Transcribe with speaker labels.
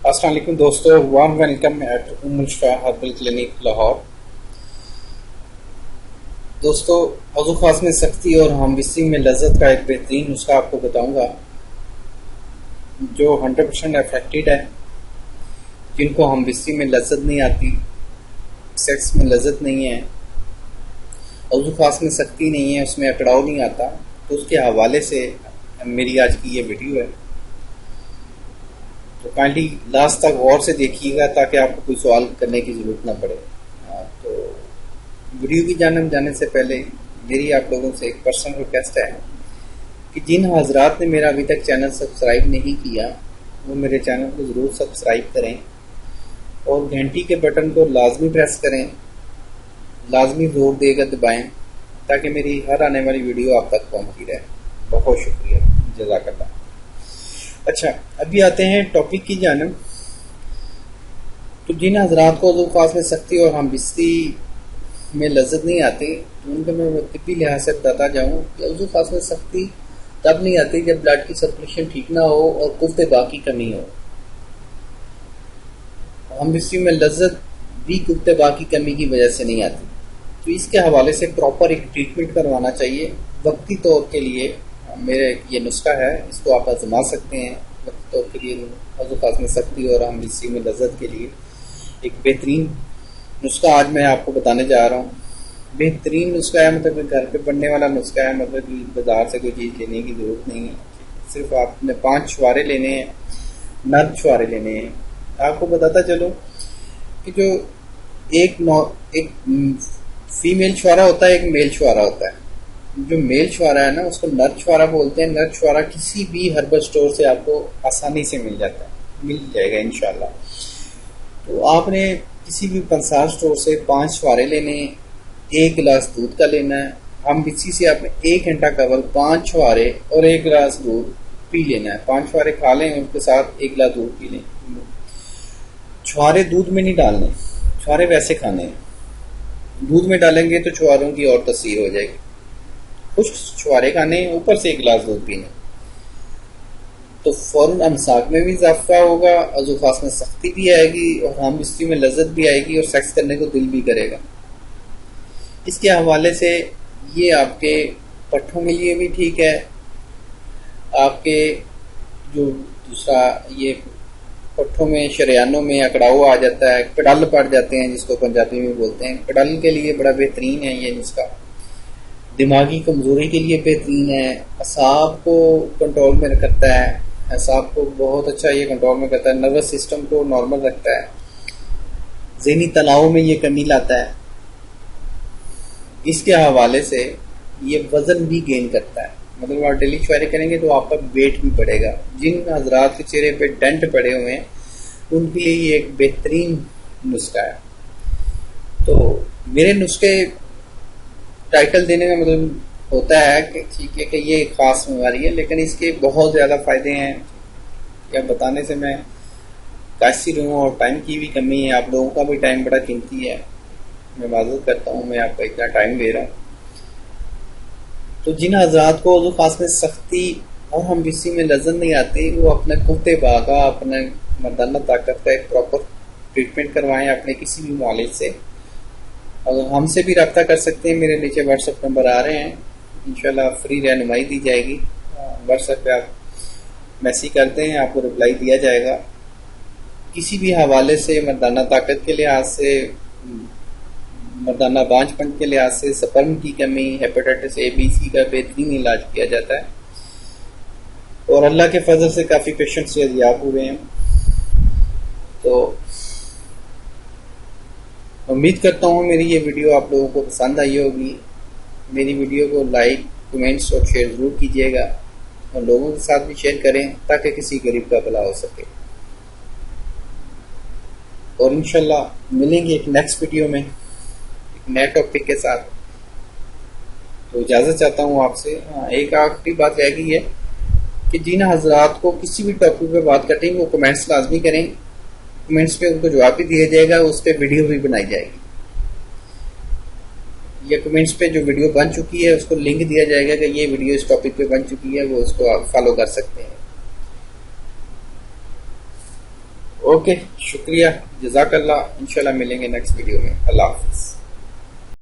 Speaker 1: السلام علیکم دوستو، وارم ویلکم ایٹ ام الشفا ہربل کلینک لاہور۔ دوستو، وضو خاص میں سختی اور ہم بستری میں لذت کا ایک بہترین نسخہ آپ کو بتاؤں گا جو 100% افیکٹڈ ہے۔ جن کو ہم بستری میں لذت نہیں آتی، سیکس میں لذت نہیں ہے، وضو خاص میں سختی نہیں ہے، اس میں اکڑاؤ نہیں آتا، تو اس کے حوالے سے میری آج کی یہ ویڈیو ہے۔ تو کائنڈلی لاسٹ تک غور سے دیکھیے گا تاکہ آپ کو کوئی سوال کرنے کی ضرورت نہ پڑے۔ تو ویڈیو کی جانب جانے سے پہلے میری آپ لوگوں سے ایک پرسنل ریکویسٹ ہے کہ جن حضرات نے میرا ابھی تک چینل سبسکرائب نہیں کیا وہ میرے چینل کو ضرور سبسکرائب کریں اور گھنٹی کے بٹن کو لازمی پریس کریں، لازمی زور دے کر دبائیں تاکہ میری ہر آنے والی ویڈیو آپ تک پہنچتی رہے۔ بہت شکریہ، جزاک اللہ۔ اچھا، ابھی آتے ہیں ٹاپک کی جانب۔ تو جن حضرات کو وضو خاص میں سختی اور ہم بستری میں لذت نہیں آتی، تو ان کو میں طبی لحاظ سے بتاتا جاؤں کہ وضو خاص میں سختی تب نہیں آتی جب بلڈ کی سرکولیشن ٹھیک نہ ہو اور قوت باق کی کمی ہو۔ ہم بستری میں لذت بھی قوت باق کی کمی کی وجہ سے نہیں آتی، تو اس کے حوالے سے پراپر ایک ٹریٹمنٹ کروانا چاہیے۔ وقتی طور کے لیے میرے یہ نسخہ ہے، اس کو آپ آزما سکتے ہیں وقتی طور کے لیے۔ وضو خاص میں سختی اور ہم بستری میں لذت کے لیے ایک بہترین نسخہ آج میں آپ کو بتانے جا رہا ہوں۔ بہترین نسخہ ہے، مطلب گھر پہ بننے والا نسخہ ہے، مطلب کہ بازار سے کوئی چیز لینے کی ضرورت نہیں ہے۔ صرف آپ نے 5 چھوارے لینے ہیں، نرم چھوارے لینے ہیں۔ آپ کو بتاتا چلو کہ جو ایک فیمیل چھوارا ہوتا ہے، ایک میل چھوارا ہوتا ہے۔ جو میل چھوارا ہے نا، اس کو نر چھوارا بولتے ہیں۔ نر چھوارا کسی بھی ہربل سٹور سے آپ کو آسانی سے مل جائے گا انشاءاللہ۔ تو آپ نے کسی بھی پنسار سٹور سے 5 چھوارے لینے ہیں، 1 گلاس دودھ کا لینا ہے۔ ہم بچی سے آپ نے 1 گھنٹہ قبل 5 چھوارے اور 1 گلاس دودھ پی لینا ہے۔ 5 چھوارے کھا لیں، اس کے ساتھ 1 گلاس دودھ پی لیں۔ چھوارے دودھ میں نہیں ڈالنے، چھوارے ویسے کھانے ہیں۔ دودھ میں ڈالیں گے تو چھواروں کی اور تاثیر ہو جائے گی۔ خشک چھوارے کھانے، اوپر سے 1 گلاس دودھ پینے، تو فوراً امساک میں بھی اضافہ ہوگا، وضو خاص میں سختی بھی آئے گی اور ہم بستری میں لذت بھی آئے گی اور سیکس کرنے کو دل بھی کرے گا۔ اس کے حوالے سے یہ آپ کے پٹھوں کے لیے بھی ٹھیک ہے۔ آپ کے جو دوسرا یہ پٹھوں میں شریانوں میں اکڑاؤ آ جاتا ہے، کڑل پڑ جاتے ہیں جس کو پنجابی میں بولتے ہیں، کڑل کے لیے بڑا بہترین ہے یہ نسخہ۔ دماغی کمزوری کے لیے بہترین ہے، اعصاب کو کنٹرول میں رکھتا ہے، اعصاب کو بہت اچھا یہ کنٹرول میں کرتا ہے، نروس سسٹم کو نارمل رکھتا ہے، ذہنی تناؤ میں یہ کمی لاتا ہے۔ اس کے حوالے سے یہ وزن بھی گین کرتا ہے، مطلب آپ ڈیلی چھوارے کریں گے تو آپ کا ویٹ بھی بڑھے گا۔ جن حضرات کے چہرے پہ ڈنٹ پڑے ہوئے ہیں ان کے لیے یہ ایک بہترین نسخہ ہے۔ تو میرے نسخے ٹائٹل دینے کا مطلب ہوتا ہے کہ ٹھیک ہے کہ یہ خاص بیماری ہے، لیکن اس کے بہت زیادہ فائدے ہیں یا بتانے سے میں قاصر ہوں اور ٹائم کی بھی کمی ہے، آپ لوگوں کا بھی ٹائم بڑا قیمتی ہے، میں معذرت کرتا ہوں میں آپ کو اتنا ٹائم دے رہا ہوں۔ تو جن حضرات کو وضو خاص میں سختی اور ہم بستری میں لذت نہیں آتی، وہ اپنے قوت باغا، اپنے مردانہ طاقت کا ایک پراپر ٹریٹمنٹ کروائیں اپنے کسی بھی معالج سے۔ اگر ہم سے بھی رابطہ کر سکتے ہیں، میرے نیچے واٹس ایپ نمبر آ رہے ہیں، انشاءاللہ فری رہنمائی دی جائے گی۔ واٹس ایپ پہ آپ میسیج کرتے ہیں، آپ کو رپلائی دیا جائے گا۔ کسی بھی حوالے سے مردانہ طاقت کے لحاظ سے، مردانہ بانجھ پن کے لحاظ سے، سپرم کی کمی، ہیپیٹائٹس اے بی سی کا بہترین علاج کیا جاتا ہے اور اللہ کے فضل سے کافی پیشنٹس یاب ہوئے ہیں۔ تو امید کرتا ہوں میری یہ ویڈیو آپ لوگوں کو پسند آئی ہوگی۔ میری ویڈیو کو لائک، کمنٹس اور شیئر ضرور کیجیے گا اور لوگوں کے ساتھ بھی شیئر کریں تاکہ کسی غریب کا بھلا ہو سکے۔ اور انشاءاللہ ملیں گے ایک نیکسٹ ویڈیو میں ایک نئے ٹاپک کے ساتھ۔ تو اجازت چاہتا ہوں آپ سے۔ ایک آخری بات رہ گئی ہے کہ جن حضرات کو کسی بھی ٹاپک پہ بات کریں وہ کمنٹس لازمی کریں، کمنٹس پہ ان کو جواب بھی دیا جائے گا، اس پہ ویڈیو بھی بنائی جائے گی، یا کمنٹس پہ جو ویڈیو بن چکی ہے اس کو لنک دیا جائے گا کہ یہ ویڈیو اس ٹاپک پہ بن چکی ہے، وہ اس کو آپ فالو کر سکتے ہیں۔ اوکے، شکریہ، جزاک اللہ، انشاءاللہ ملیں گے نیکسٹ ویڈیو میں، اللہ حافظ.